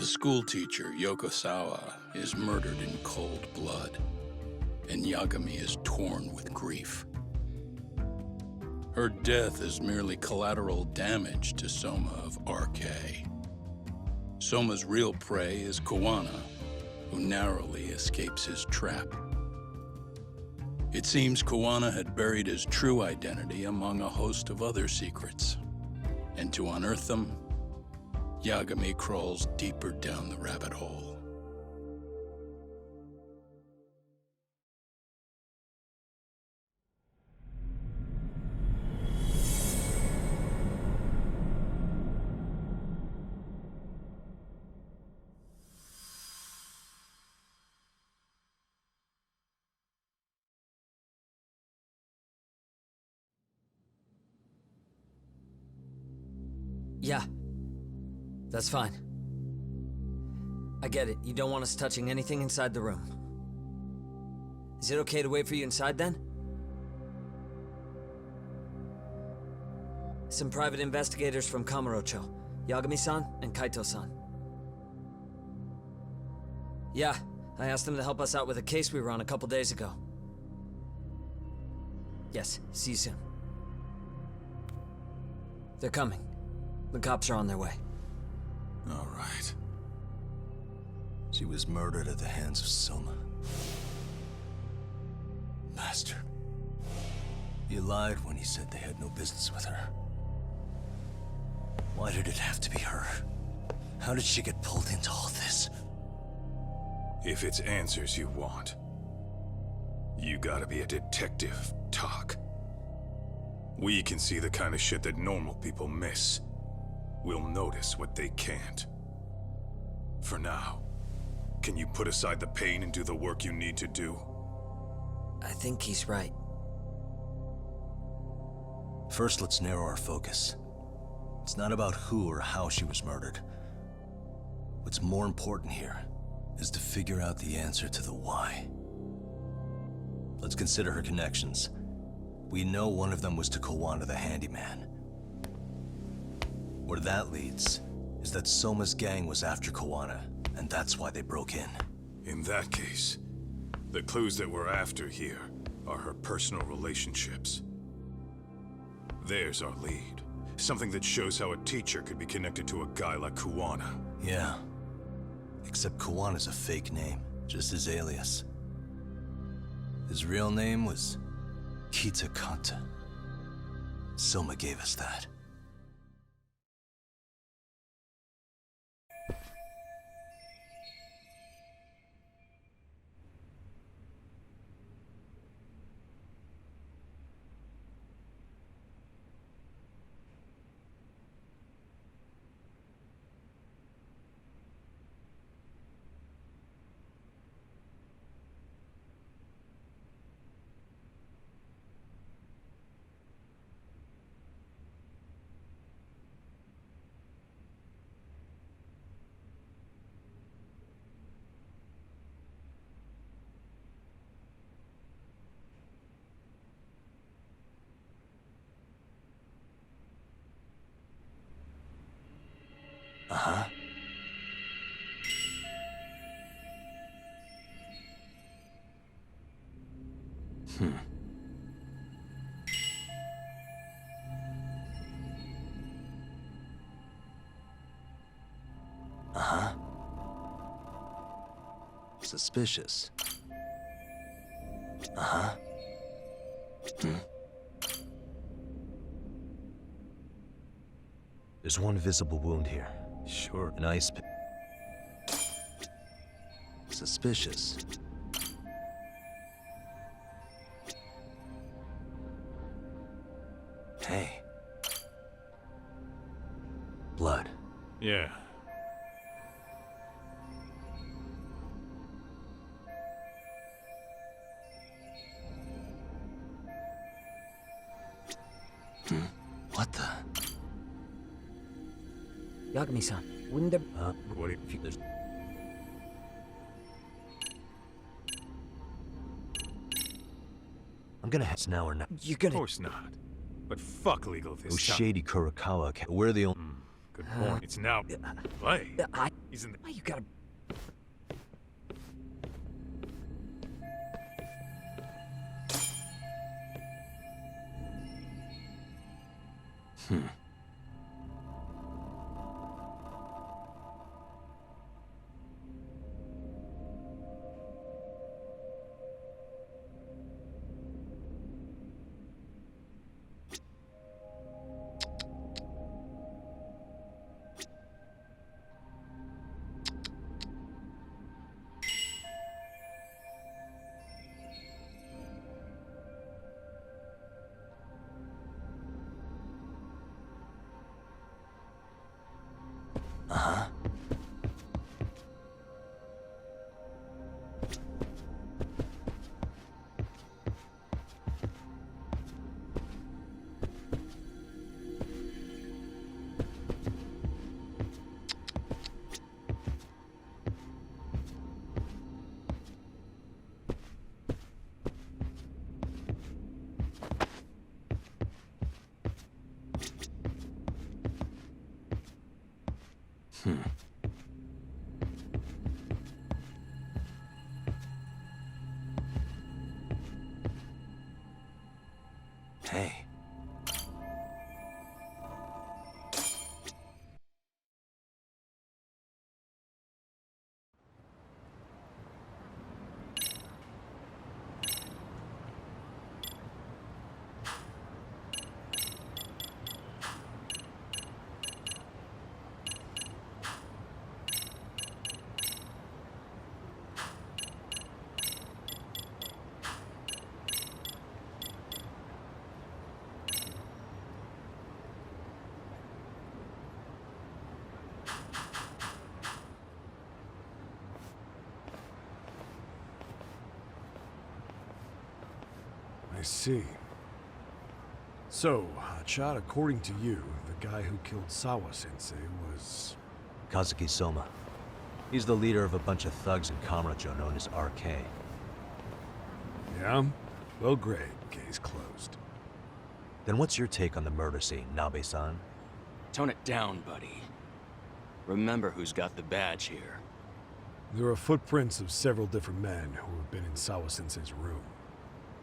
The schoolteacher, Yokosawa, is murdered in cold blood, and Yagami is torn with grief. Her death is merely collateral damage to Soma of RK. Soma's real prey is Kawana, who narrowly escapes his trap. It seems Kawana had buried his true identity among a host of other secrets, and to unearth them, Yagami crawls deeper down the rabbit hole. Yeah. That's fine. I get it. You don't want us touching anything inside the room. Is it okay to wait for you inside, then? Some private investigators from Kamurocho. Yagami-san and Kaito-san. Yeah, I asked them to help us out with a case we were on a couple days ago. Yes, see you soon. They're coming. The cops are on their way. All right. She was murdered at the hands of Soma. Bastard. He lied when he said they had no business with her. Why did it have to be her? How did she get pulled into all this? If it's answers you want, you gotta be a detective, Talk. We can see the kind of shit that normal people miss. We'll notice what they can't. For now, can you put aside the pain and do the work you need to do? I think he's right. First, let's narrow our focus. It's not about who or how she was murdered. What's more important here is to figure out the answer to the why. Let's consider her connections. We know one of them was to Kawana the handyman. Where that leads is that Soma's gang was after Kawana, and that's why they broke in. In that case, the clues that we're after here are her personal relationships. There's our lead. Something that shows how a teacher could be connected to a guy like Kawana. Yeah. Except Kawana's a fake name, just his alias. His real name was Kitakata. Soma gave us that. Uh-huh. Uh-huh. Suspicious. Uh-huh. There's one visible wound here. Sure. An ice pick. Suspicious. Hey. Blood. Yeah. What the? Yagami-san, wouldn't there... What do you... There's... I'm gonna head now or not. You're Of gonna... course not. But fuck legal this Those time. shady Kurakawa. We're the only... Good point. It's now... Play. I... He's in the... Why you gotta... Hey. I see. So, Hotshot, according to you, the guy who killed Sawa-sensei was... Kazuki Soma. He's the leader of a bunch of thugs in Kamurocho known as RK. Yeah? Well, great. Case closed. Then what's your take on the murder scene, Nabe-san? Tone it down, buddy. Remember who's got the badge here. There are footprints of several different men who have been in Sawa-sensei's room.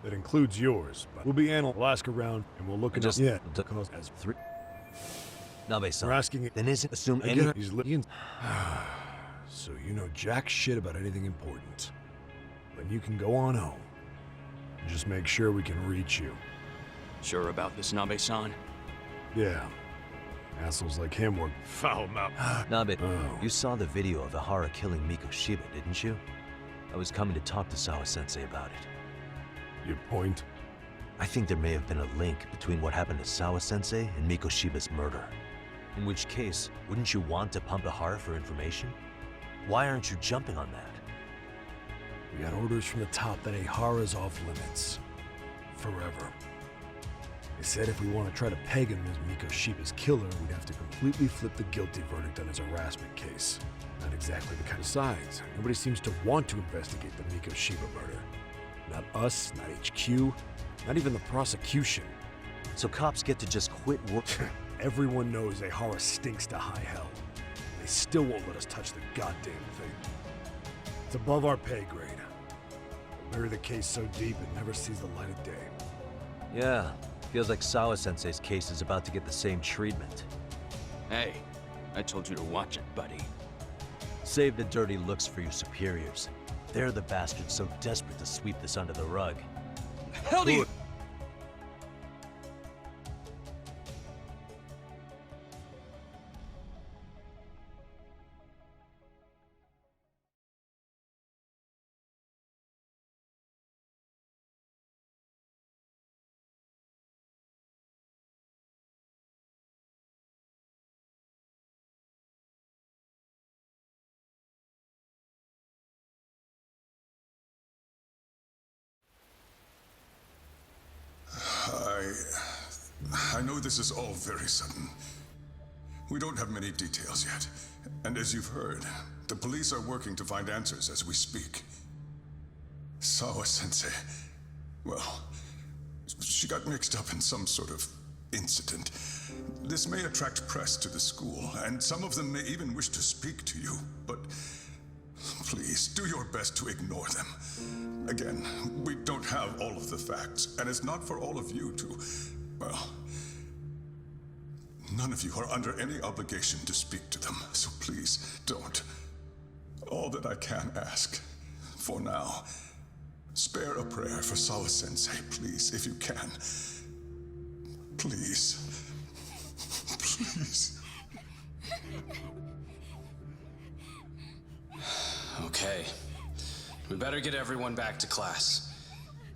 That includes yours, but we'll be we'll ask around and we'll look at Just yeah, because as three. Nabe-san. we're asking it. Then isn't assume any. Again, he's looking. So you know jack shit about anything important. Then you can go on home. And just make sure we can reach you. Sure about this, Nabe-san? Yeah. Assholes like him were foul mouth. Nabe, Oh. you saw the video of Ihara killing Miko Shiba, didn't you? I was coming to talk to Sawa-sensei about it. Your point? I think there may have been a link between what happened to Sawa-sensei and Miko Shiba's murder. In which case, wouldn't you want to pump Ihara for information? Why aren't you jumping on that? We got orders from the top that Ihara's off limits. Forever. They said if we want to try to peg him as Miko Shiba's killer, we'd have to completely flip the guilty verdict on his harassment case. Not exactly the kind of sides. Nobody seems to want to investigate the Miko Shiba murder. Not us, not HQ, not even the prosecution. So cops get to just quit work? Everyone knows Ihara stinks to high hell. They still won't let us touch the goddamn thing. It's above our pay grade. Bury the case so deep it never sees the light of day. Yeah, feels like Sawa-sensei's case is about to get the same treatment. Hey, I told you to watch it, buddy. Save the dirty looks for your superiors. They're the bastards so desperate to sweep this under the rug. Hell do you... I know this is all very sudden. We don't have many details yet. And as you've heard, the police are working to find answers as we speak. Sawa-sensei, well, she got mixed up in some sort of incident. This may attract press to the school, and some of them may even wish to speak to you, but please, do your best to ignore them. Again, we don't have all of the facts, and it's not for all of you to, well, none of you are under any obligation to speak to them, so please, don't. All that I can ask, for now, spare a prayer for Sawa-sensei, please, if you can. Please. Please. Okay. We better get everyone back to class.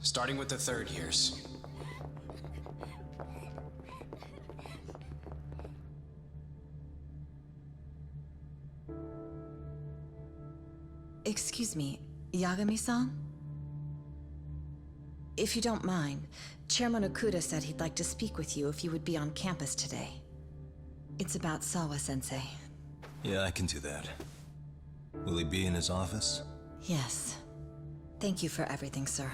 Starting with the third years. Excuse me, Yagami-san? If you don't mind, Chairman Okuda said he'd like to speak with you if you would be on campus today. It's about Sawa-sensei. Yeah, I can do that. Will he be in his office? Yes. Thank you for everything, sir.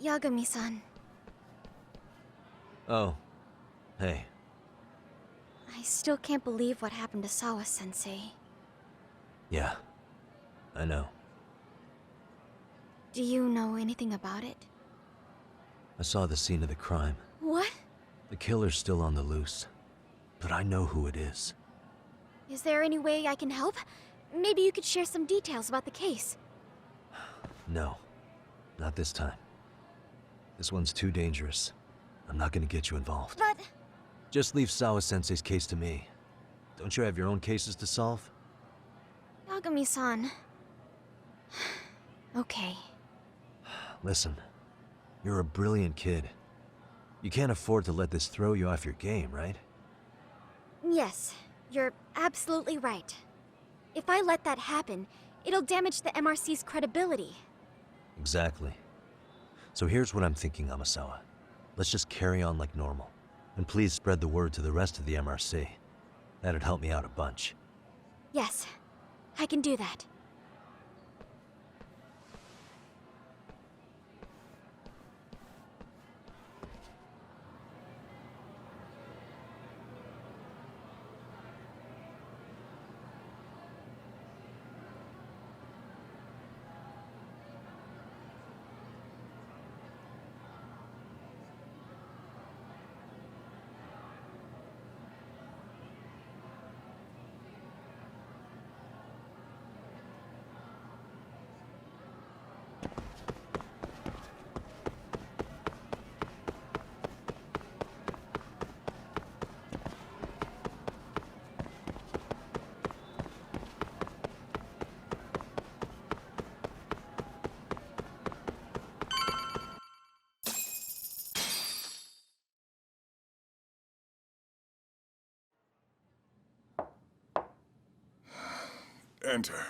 Yagami-san, Oh. Hey. I still can't believe what happened to Sawa-sensei. Yeah. I know. Do you know anything about it? I saw the scene of the crime. What? The killer's still on the loose. But I know who it is. Is there any way I can help? Maybe you could share some details about the case. No. Not this time. This one's too dangerous. I'm not gonna get you involved. But... Just leave Sawa-sensei's case to me. Don't you have your own cases to solve? Yagami-san... Okay. Listen, you're a brilliant kid. You can't afford to let this throw you off your game, right? Yes, you're absolutely right. If I let that happen, it'll damage the MRC's credibility. Exactly. So here's what I'm thinking, Amasawa. Let's just carry on like normal. And please spread the word to the rest of the MRC. That'd help me out a bunch. Yes, I can do that. Enter.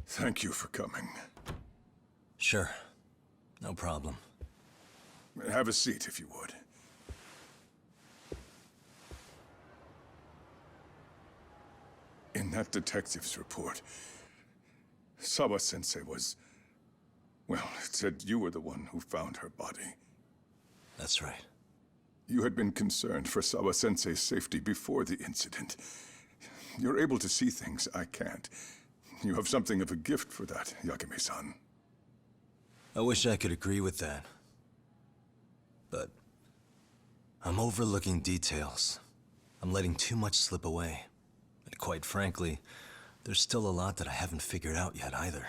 Thank you for coming. Sure. No problem. Have a seat, if you would. In that detective's report, Sawa-sensei was Well, it said you were the one who found her body. That's right. You had been concerned for Sawa-sensei's safety before the incident. You're able to see things I can't. You have something of a gift for that, Yagami-san. I wish I could agree with that. But I'm overlooking details. I'm letting too much slip away. And quite frankly, there's still a lot that I haven't figured out yet either.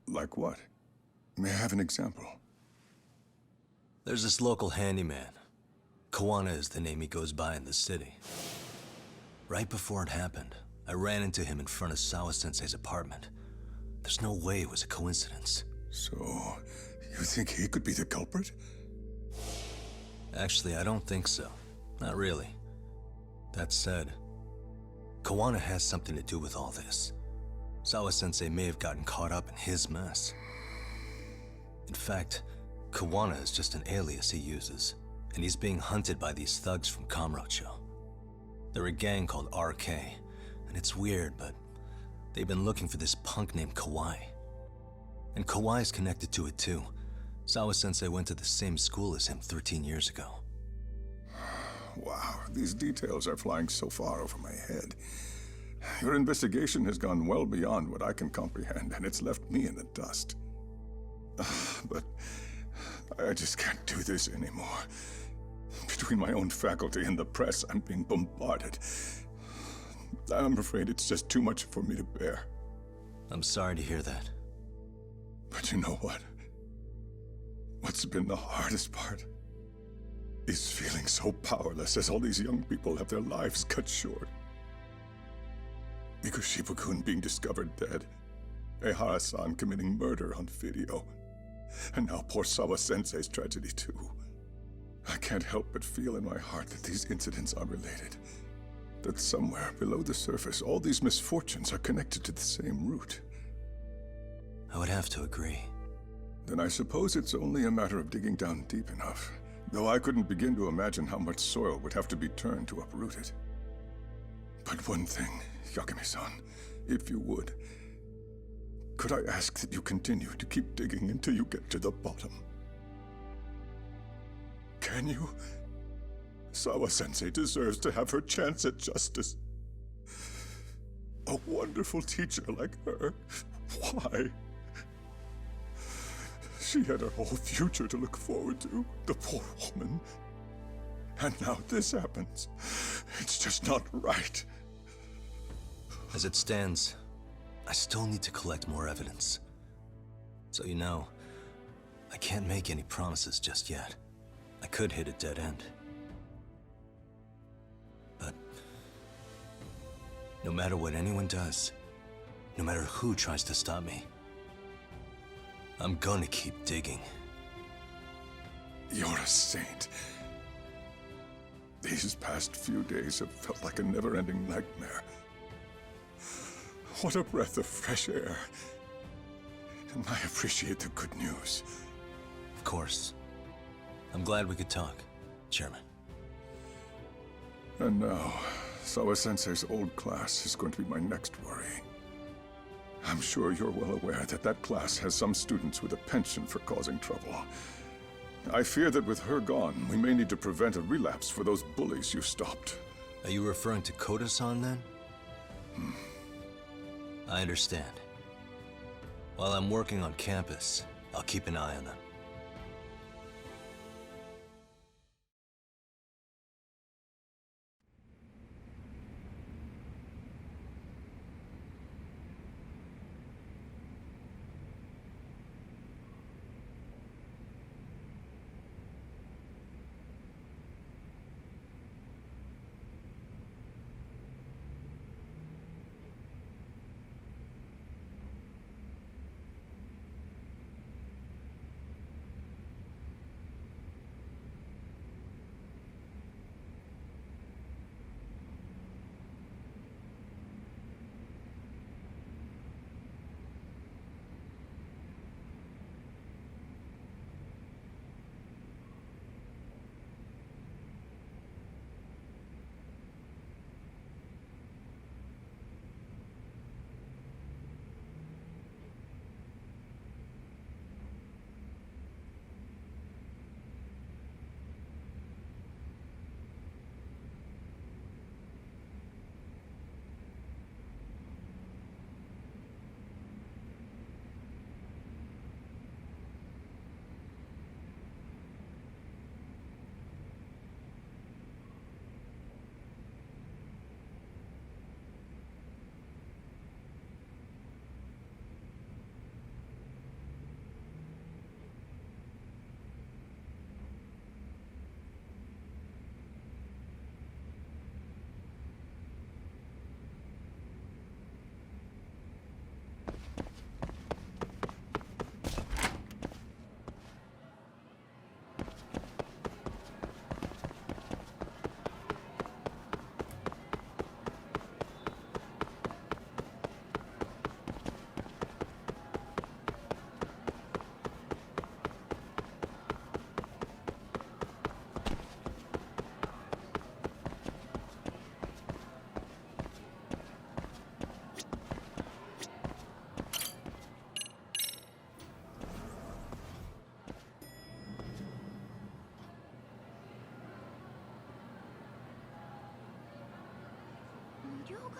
Like what? May I have an example? There's this local handyman. Kawana is the name he goes by in the city. Right before it happened, I ran into him in front of Sawa-sensei's apartment. There's no way it was a coincidence. So, you think he could be the culprit? Actually, I don't think so. Not really. That said, Kawana has something to do with all this. Sawa-sensei may have gotten caught up in his mess. In fact, Kawana is just an alias he uses, and he's being hunted by these thugs from Kamurocho. They're a gang called RK, and it's weird, but they've been looking for this punk named Kawai. And Kawai's connected to it too. Sawa-sensei went to the same school as him 13 years ago. Wow, these details are flying so far over my head. Your investigation has gone well beyond what I can comprehend, and it's left me in the dust. But I just can't do this anymore. Between my own faculty and the press, I'm being bombarded. I'm afraid it's just too much for me to bear. I'm sorry to hear that. But you know what? What's been the hardest part is feeling so powerless as all these young people have their lives cut short. Mikoshiba-kun being discovered dead, Ehara-san committing murder on video, and now poor Sawa-sensei's tragedy too. I can't help but feel in my heart that these incidents are related. That somewhere below the surface, all these misfortunes are connected to the same root. I would have to agree. Then I suppose it's only a matter of digging down deep enough, though I couldn't begin to imagine how much soil would have to be turned to uproot it. But one thing, Yagami-san, if you would, could I ask that you continue to keep digging until you get to the bottom? Can you? Sawa-sensei deserves to have her chance at justice. A wonderful teacher like her. Why? She had her whole future to look forward to, the poor woman. And now this happens. It's just not right. As it stands, I still need to collect more evidence. So you know, I can't make any promises just yet. I could hit a dead end. But no matter what anyone does, no matter who tries to stop me, I'm gonna keep digging. You're a saint. These past few days have felt like a never-ending nightmare. What a breath of fresh air. And I appreciate the good news. Of course. I'm glad we could talk, Chairman. And now, Sawa-sensei's old class is going to be my next worry. I'm sure you're well aware that that class has some students with a penchant for causing trouble. I fear that with her gone, we may need to prevent a relapse for those bullies you stopped. Are you referring to Koda-san then? I understand. While I'm working on campus, I'll keep an eye on them.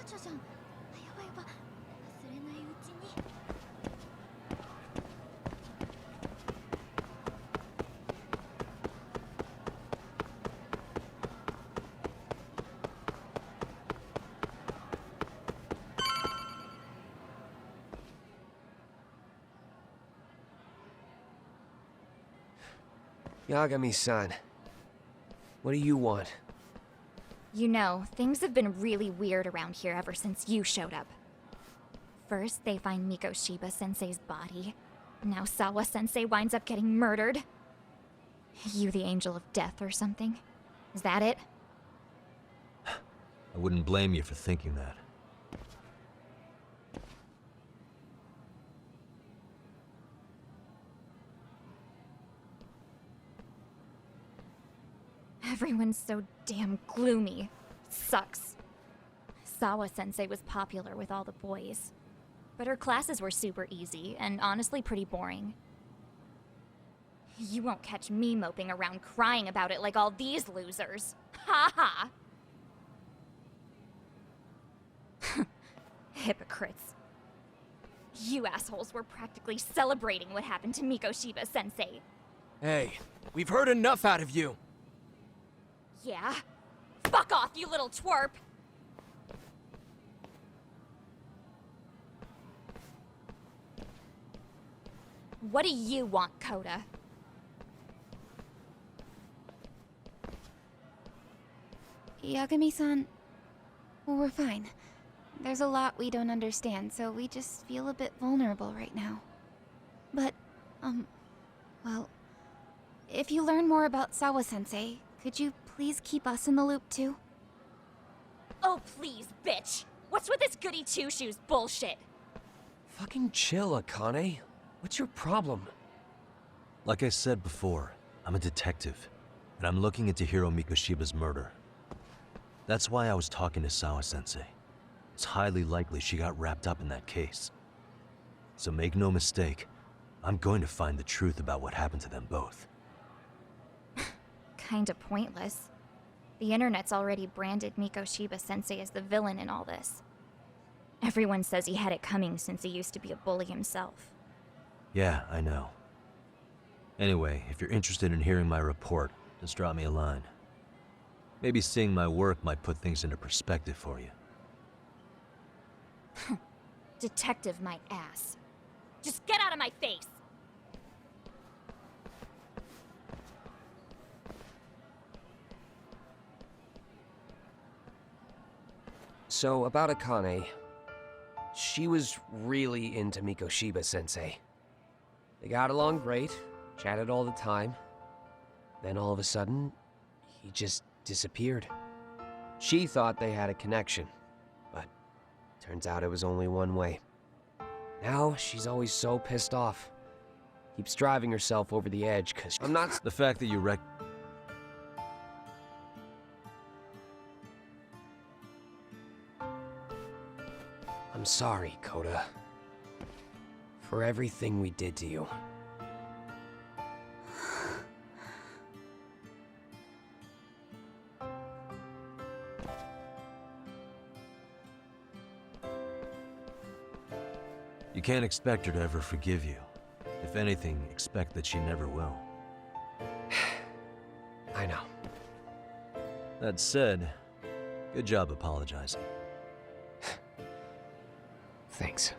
女じゃん。やばいやば。忘れないうちに。Yagami-san, what do you want? You know, things have been really weird around here ever since you showed up. First, they find Mikoshiba-sensei's body. Now Sawa-sensei winds up getting murdered. You the angel of death or something? Is that it? I wouldn't blame you for thinking that. Everyone's so damn gloomy. It sucks. Sawa-sensei was popular with all the boys. But her classes were super easy, and honestly pretty boring. You won't catch me moping around crying about it like all these losers. Ha ha! Hypocrites. You assholes were practically celebrating what happened to Mikoshiba-sensei. Hey, we've heard enough out of you. Yeah? Fuck off, you little twerp! What do you want, Coda? Yagami-san, we're fine. There's a lot we don't understand, so we just feel a bit vulnerable right now. But, well, if you learn more about Sawa-sensei, could you please keep us in the loop too? Oh, please, bitch! What's with this goody two-shoes bullshit? Fucking chill, Akane. What's your problem? Like I said before, I'm a detective, and I'm looking into Hiro Mikoshiba's murder. That's why I was talking to Sawa-sensei. It's highly likely she got wrapped up in that case. So make no mistake, I'm going to find the truth about what happened to them both. Kinda pointless. The internet's already branded Mikoshiba-sensei as the villain in all this. Everyone says he had it coming since he used to be a bully himself. Yeah, I know. Anyway, if you're interested in hearing my report, just drop me a line. Maybe seeing my work might put things into perspective for you. Detective my ass. Just get out of my face! So, about Akane. She was really into Mikoshiba-sensei. They got along great, chatted all the time. Then all of a sudden, he just disappeared. She thought they had a connection, but turns out it was only one way. Now, she's always so pissed off. Keeps driving herself over the edge, cause I'm not— The fact that you I'm sorry, Coda. For everything we did to you. You can't expect her to ever forgive you. If anything, expect that she never will. I know. That said, good job apologizing. Thanks.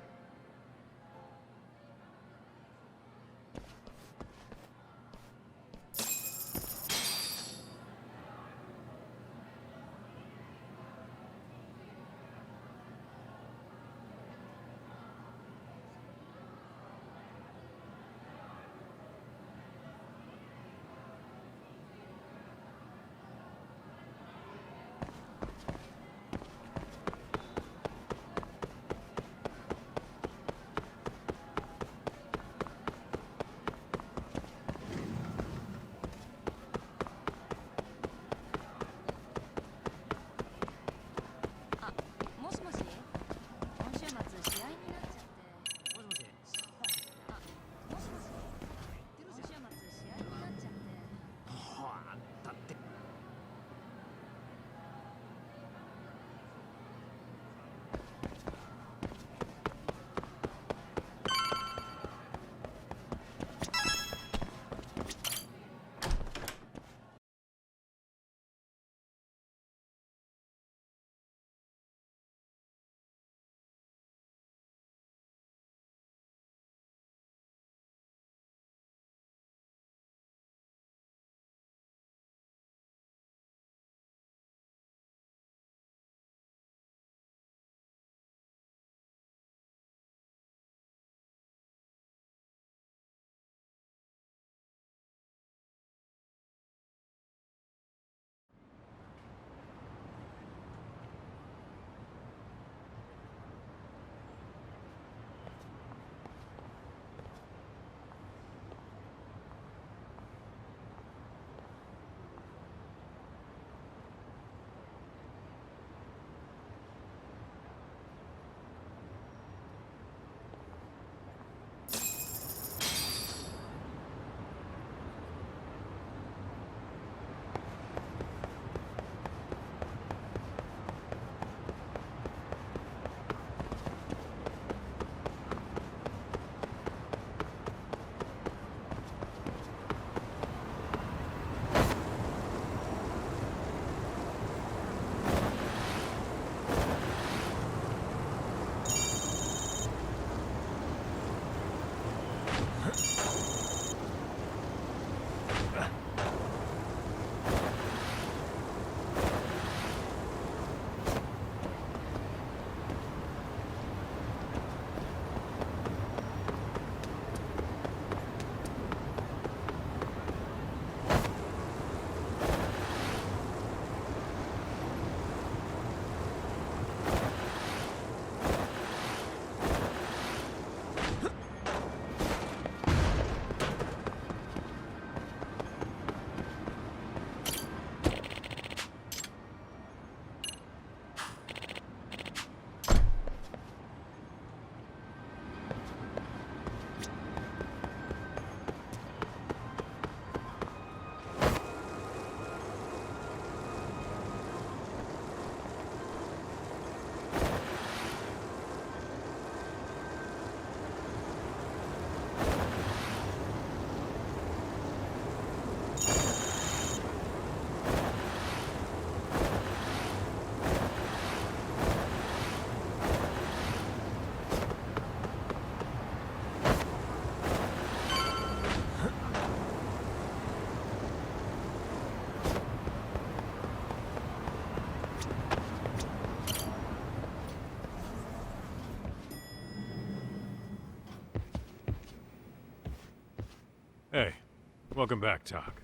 Welcome back, Tak.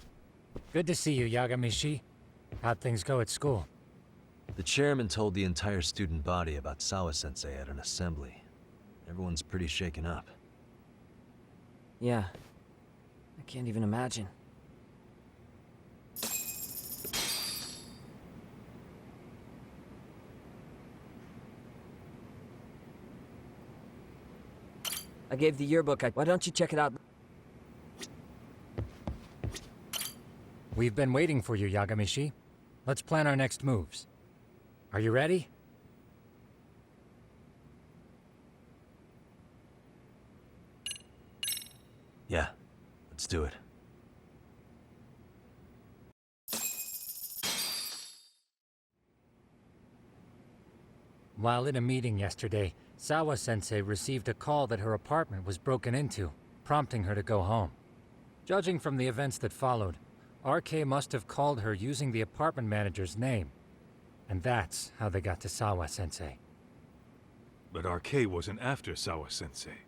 Good to see you, Yagamishi. How'd things go at school? The chairman told the entire student body about Sawa-sensei at an assembly. Everyone's pretty shaken up. Yeah. I can't even imagine. I gave the yearbook. Why don't you check it out? We've been waiting for you, Yagamishi. Let's plan our next moves. Are you ready? Yeah, let's do it. While in a meeting yesterday, Sawa-sensei received a call that her apartment was broken into, prompting her to go home. Judging from the events that followed, RK must have called her using the apartment manager's name. And that's how they got to Sawa-sensei. But RK wasn't after Sawa-sensei.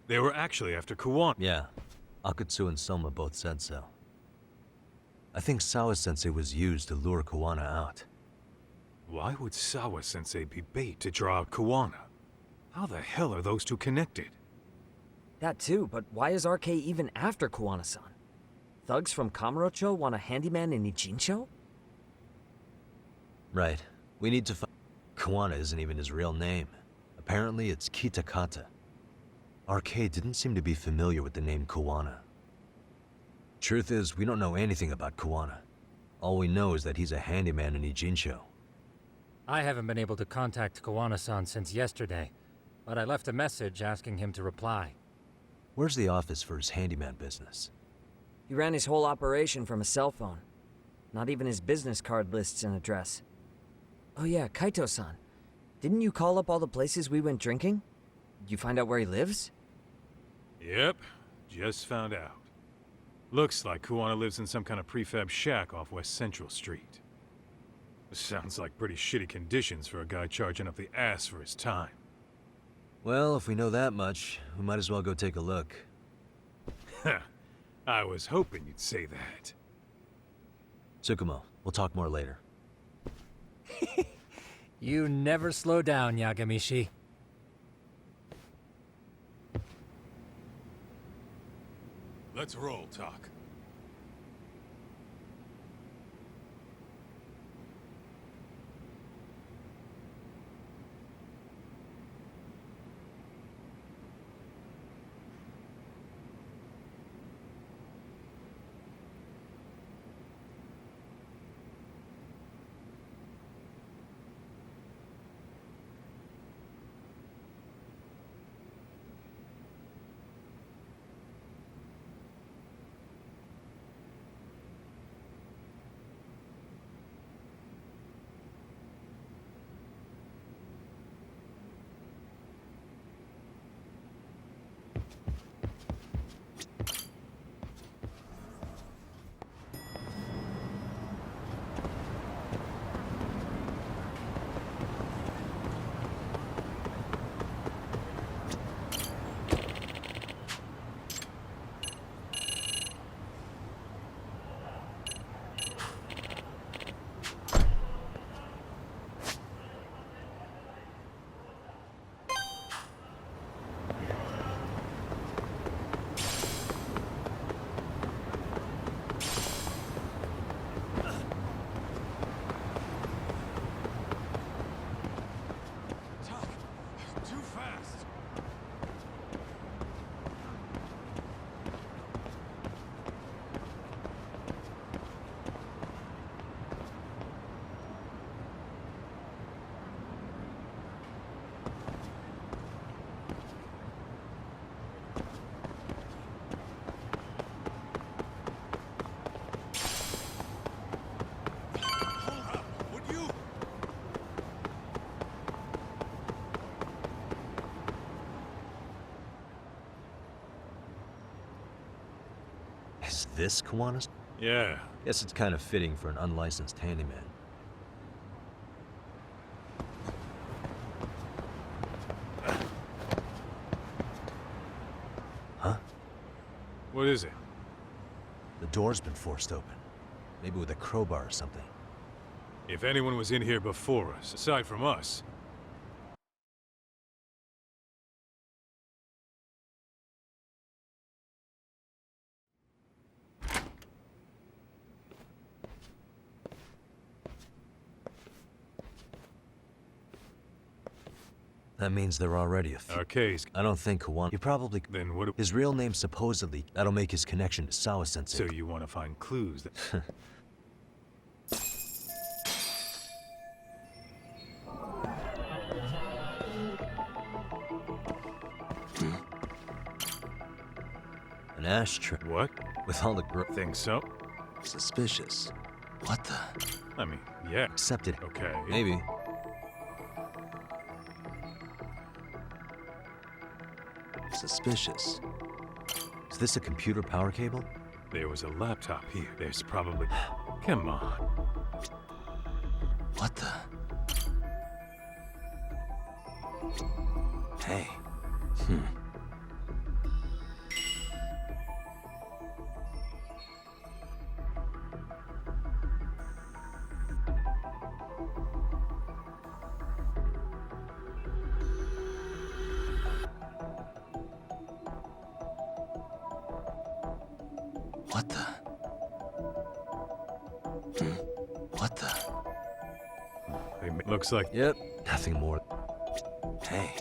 They were actually after Kuwana. Yeah, Akutsu and Soma both said so. I think Sawa-sensei was used to lure Kuwana out. Why would Sawa-sensei be bait to draw out Kuwana? How the hell are those two connected? That too, but why is RK even after Kuwana-san? Thugs from Kamurocho want a handyman in Ijincho? Right. We need to find... Kuwana isn't even his real name. Apparently it's Kitakata. RK didn't seem to be familiar with the name Kuwana. Truth is, we don't know anything about Kuwana. All we know is that he's a handyman in Ijincho. I haven't been able to contact Kuwana-san since yesterday, but I left a message asking him to reply. Where's the office for his handyman business? He ran his whole operation from a cell phone. Not even his business card lists an address. Oh yeah, Kaito-san. Didn't you call up all the places we went drinking? Did you find out where he lives? Yep, just found out. Looks like Kuwana lives in some kind of prefab shack off West Central Street. Sounds like pretty shitty conditions for a guy charging up the ass for his time. Well, if we know that much, we might as well go take a look. I was hoping you'd say that. Tsukumo, we'll talk more later. You never slow down, Yagamishi. Let's roll, Tak. Is this Kuwana's? Yeah. Guess it's kind of fitting for an unlicensed handyman. Huh? What is it? The door's been forced open. Maybe with a crowbar or something. If anyone was in here before us, aside from us, That means there are already a few. Arcades. I don't think Kawan. He probably. Then what? His real name supposedly. That'll make his connection to Sawa-sensei. So you want to find clues that... An ashtray. What? With all the Think so? Suspicious. What the? I mean, yeah. Accepted. Okay. Maybe. Suspicious. Is this a computer power cable? There was a laptop here. There's probably... Come on. What the? Hey. What the? What the? Looks like... Yep, nothing more. Hey.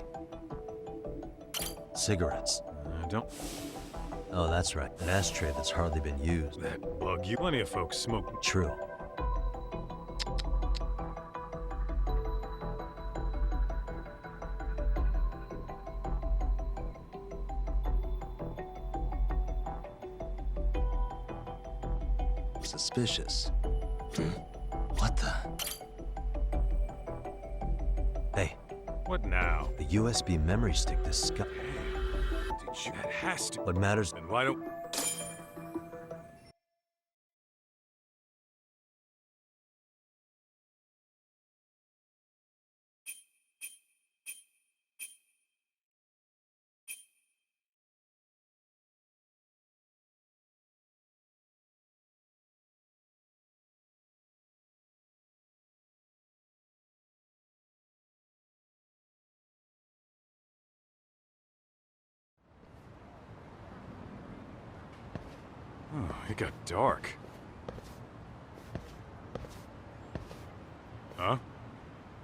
Cigarettes. Don't... Oh, that's right. An ashtray that's hardly been used. That bug you. Plenty of folks smoke. True. Suspicious. What the? Hey. What now? The USB memory stick this guy. Did you? That has to. What matters? And why don't... Oh, it got dark. Huh?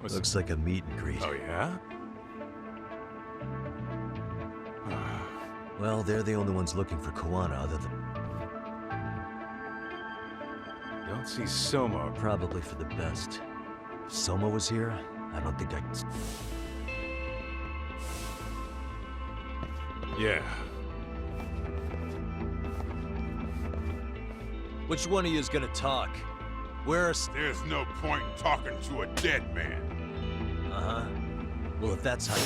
Looks like a meet and greet. Oh, yeah? Well, they're the only ones looking for Koana other than... Don't see Soma. Probably for the best. If Soma was here, I don't think I could... Yeah. Which one of you is gonna talk? Where's... There's no point in talking to a dead man. Uh-huh. Well, if that's how you...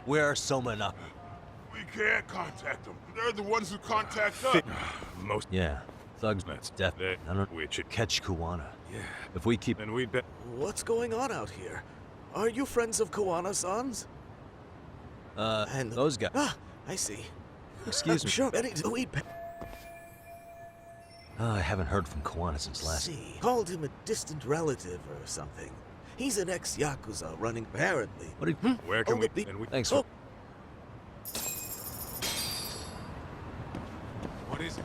Where are Soma and Aku? We can't contact them. They're the ones who contact us. Most. Yeah, thugs. That's definitely. I don't. We should catch Kuwana. Yeah. If we keep. Then we'd bet. What's going on out here? Are you friends of Kuwana-san's? And those guys. Ah, I see. Excuse me. Sure, Betty, we I haven't heard from Kuwana since last. see. Called him a distant relative or something. He's an ex-Yakuza running apparently. What do you? Where can we? And we. Thanks for. Oh. What is it?